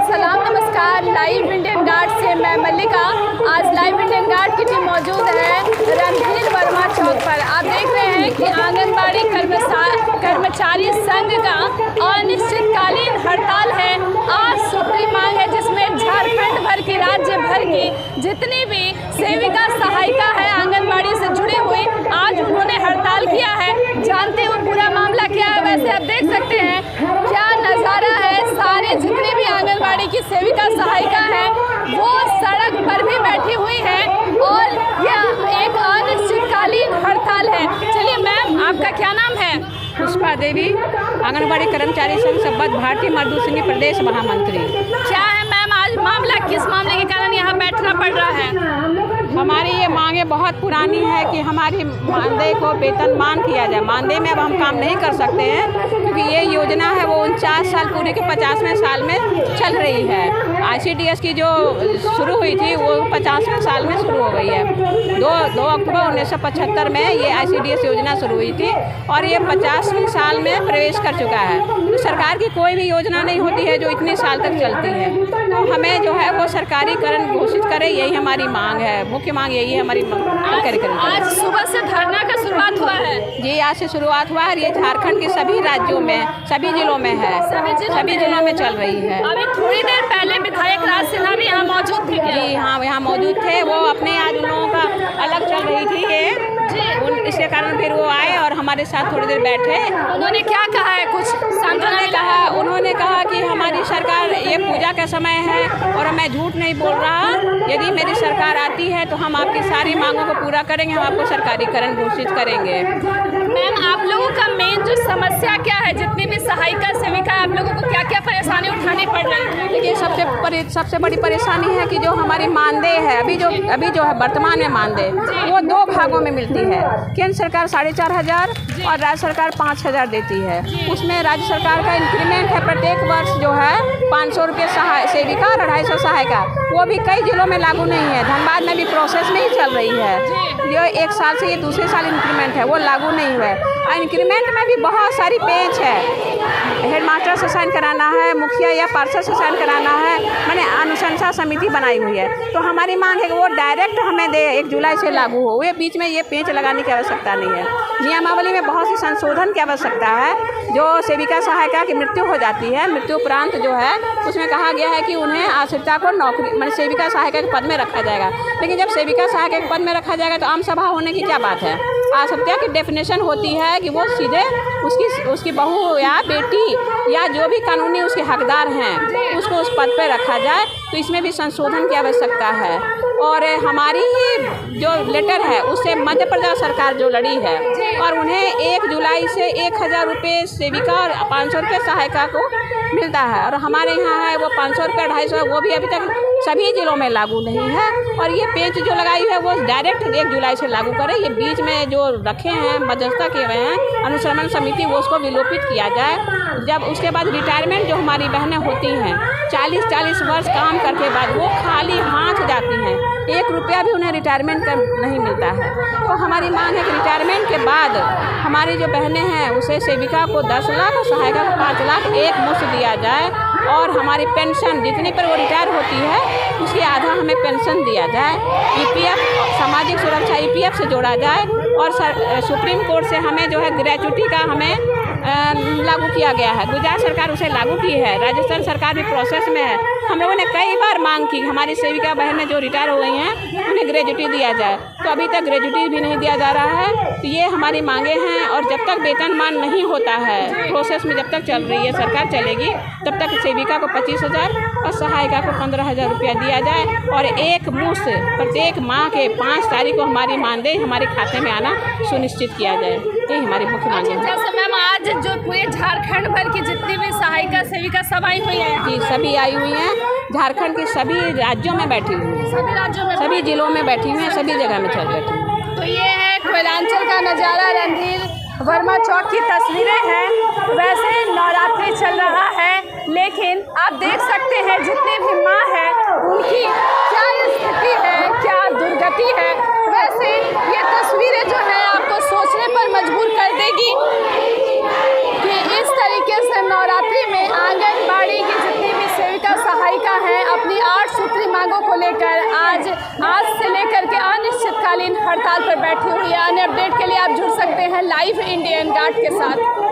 सलाम नमस्कार। Live Indian guard से मैं मल्लिका। आज लाइव इंडियन गार्ड की टीम मौजूद है रणधीर वर्मा चौक पर। आप देख रहे हैं कि आंगनबाड़ी कर्मचारी संघ का अनिश्चितकालीन हड़ताल है। आज सुप्रीम मांग है जिसमें झारखंड भर की, राज्य भर की जितनी भी सेविका सहायिका है आंगनबाड़ी से जुड़ी हुई, आज उन्होंने हड़ताल किया है। जानते हो पूरा मामला क्या है। वैसे आप देख सकते हैं क्या नज़ारा है। सारे जितने भी आंगनबाड़ी की सेविका सहायिका है वो सड़क पर भी बैठी हुई है और यह एक अनिश्चितकालीन हड़ताल है। चलिए मैम, आपका क्या नाम है? पुष्पा देवी, आंगनबाड़ी कर्मचारी संघ संबद्ध भारतीय मजदूर संघ प्रदेश महामंत्री। क्या है मैम आज मामला, किस मामले के कारण यहाँ बैठना पड़ रहा है? हमारी ये मांगे बहुत पुरानी है कि हमारी मानदेय को वेतनमान किया जाए। मानदेय में अब हम काम नहीं कर सकते हैं क्योंकि ये योजना है वो 49 साल पूरे के 50वें साल में चल रही है। ICDS की जो शुरू हुई थी वो 50वें साल में शुरू हो गई है। 2 अक्टूबर 1975 में ये ICDS योजना शुरू हुई थी और ये 50वें साल में प्रवेश कर चुका है। तो सरकार की कोई भी योजना नहीं होती है जो इतने साल तक चलती है, तो हमें जो है वो सरकारीकरण घोषित करे, यही हमारी मांग है। मुख्य मांग यही है हमारी कार्यक्रम। आज सुबह से धरना का शुरुआत हुआ है जी, आज से शुरुआत हुआ है। ये झारखंड के सभी राज्यों में, सभी जिलों में है, सभी जिलों में चल रही है। अभी थोड़ी देर पहले विधायक राज सिन्हा भी यहाँ मौजूद थे क्या? जी हाँ, यहाँ मौजूद थे। वो अपने आज उन लोगों का अलग चल रही थी ये इसके कारण फिर वो आए और हमारे साथ थोड़ी देर बैठे। उन्होंने क्या कहा है? कुछ उन्होंने कहा कि हमारी सरकार, ये पूजा का समय है और मैं झूठ नहीं बोल रहा, यदि मेरी सरकार आती है तो हम आपकी सारी मांगों को पूरा करेंगे, हम आपको सरकारीकरण घोषित करेंगे। मैम, आप लोगों का मेन जो समस्या क्या है? जितनी भी सहायिका सेविका आप लोगों को क्या क्या परेशानी उठानी पड़ रही है? देखिए, सबसे बड़ी परेशानी है कि जो हमारी मानदेय है अभी जो है वर्तमान में मानदेय वो 2 भागों में मिलती है। केंद्र सरकार 4,500 और राज्य सरकार 5,000 देती है। उसमें राज्य सरकार का इंक्रीमेंट है प्रत्येक वर्ष जो है 500 रुपये सेविका और 250 सहायिका। वो भी कई जिलों में लागू नहीं है। धनबाद में भी प्रोसेस में ही चल रही है। जो 1 साल से ये दूसरे साल इंक्रीमेंट है वो लागू नहीं हुआ है। और इंक्रीमेंट में भी बहुत सारी पेंच है। हेडमास्टर से साइन कराना है, मुखिया या पार्षद से साइन कराना है, मैंने अनुशंसा समिति बनाई हुई है। तो हमारी मांग है कि वो डायरेक्ट हमें दे, 1 जुलाई से लागू हो। ये बीच में ये पेंच लगाने की आवश्यकता नहीं है। नियमावली में बहुत सी संशोधन की आवश्यकता है। जो सेविका सहायिका की मृत्यु हो जाती है, मृत्यु उपरांत जो है उसमें कहा गया है कि उन्हें आश्रिता को नौकरी, मैंने सेविका सहायिका के पद में रखा जाएगा। लेकिन जब सेविका सहायिका के पद में रखा जाएगा तो आम सभा होने की क्या बात है? आश्रिता की डेफिनेशन होती है कि वो सीधे उसकी बहू या बेटी या जो भी कानूनी उसके हकदार हैं उसको उस पद पर रखा जाए। तो इसमें भी संशोधन की आवश्यकता है। और हमारी ही जो लेटर है उससे मध्य प्रदेश सरकार जो लड़ी है और उन्हें 1 जुलाई से 1,000 रुपये सेविका और 500 रुपये सहायिका को मिलता है। और हमारे यहाँ है वो 500 रुपये, 250, वो भी अभी तक सभी जिलों में लागू नहीं है। और ये पेंच जो लगाई है वो डायरेक्ट 1 जुलाई से लागू करे। ये बीच में जो रखे हैं, मध्यस्थता किए हुए हैं अनुश्रवण समिति, वो उसको विलोपित किया जाए। जब उसके बाद रिटायरमेंट जो हमारी बहनें होती हैं 40-40 वर्ष काम करके बाद वो खाली हाथ जाती हैं, 1 रुपया भी उन्हें रिटायरमेंट का नहीं मिलता है। तो हमारी मांग है कि रिटायरमेंट के बाद हमारी जो बहनें हैं उसे सेविका को 10 लाख और सहायिका को 5 लाख एक मुश्त दिया जाए। और हमारी पेंशन जितने पर वो रिटायर होती है उसकी आधा हमें पेंशन दिया जाए। EPF, सामाजिक सुरक्षा EPF से जोड़ा जाए। और सुप्रीम कोर्ट से हमें जो है ग्रेच्युटी का हमें लागू किया गया है। गुजरात सरकार उसे लागू की है, राजस्थान सरकार भी प्रोसेस में है। हम लोगों ने कई बार मांग की हमारी सेविका बहनें जो रिटायर हो गई हैं उन्हें ग्रेच्युटी दिया जाए, तो अभी तक ग्रेच्युटी भी नहीं दिया जा रहा है। तो ये हमारी मांगे हैं। और जब तक वेतनमान नहीं होता है, प्रोसेस में जब तक चल रही है सरकार चलेगी, तब तक सेविका को 25,000 और सहायिका को 15,000 रुपया दिया जाए। और एक मुश्त प्रत्येक माह के 5 तारीख को हमारी मानदेय हमारे खाते में आना सुनिश्चित किया जाए। ये हमारी मुख्य मांगे हैं। जैसे मैम आज जो पूरे झारखंड भर की जितनी भी सहायिका सेविका सब आई हुई हैं? जी, सभी आई हुई हैं। झारखंड के सभी राज्यों में बैठी हुई हैं, सभी राज्यों में, सभी जिलों में बैठी हुई हैं, सभी जगह में चल बैठी हैं। तो ये है कोयलांचल का नज़ारा, रणधीर वर्मा चौक की तस्वीरें हैं। वैसे नवरात्रि चल रहा है लेकिन आप देख सकते हैं जितने भी माँ हैं उनकी क्या स्थिति है, क्या दुर्गति है। वैसे ये तस्वीरें जो है आपको सोचने पर मजबूर कर देगी कि इस तरीके से नवरात्रि में आंगनबाड़ी की जितनी भी सेविका सहायिका मांगों को लेकर आज से लेकर के अनिश्चितकालीन हड़ताल पर बैठी हुई है। अन्य अपडेट के लिए आप जुड़ सकते हैं लाइव इंडियन गार्ड के साथ।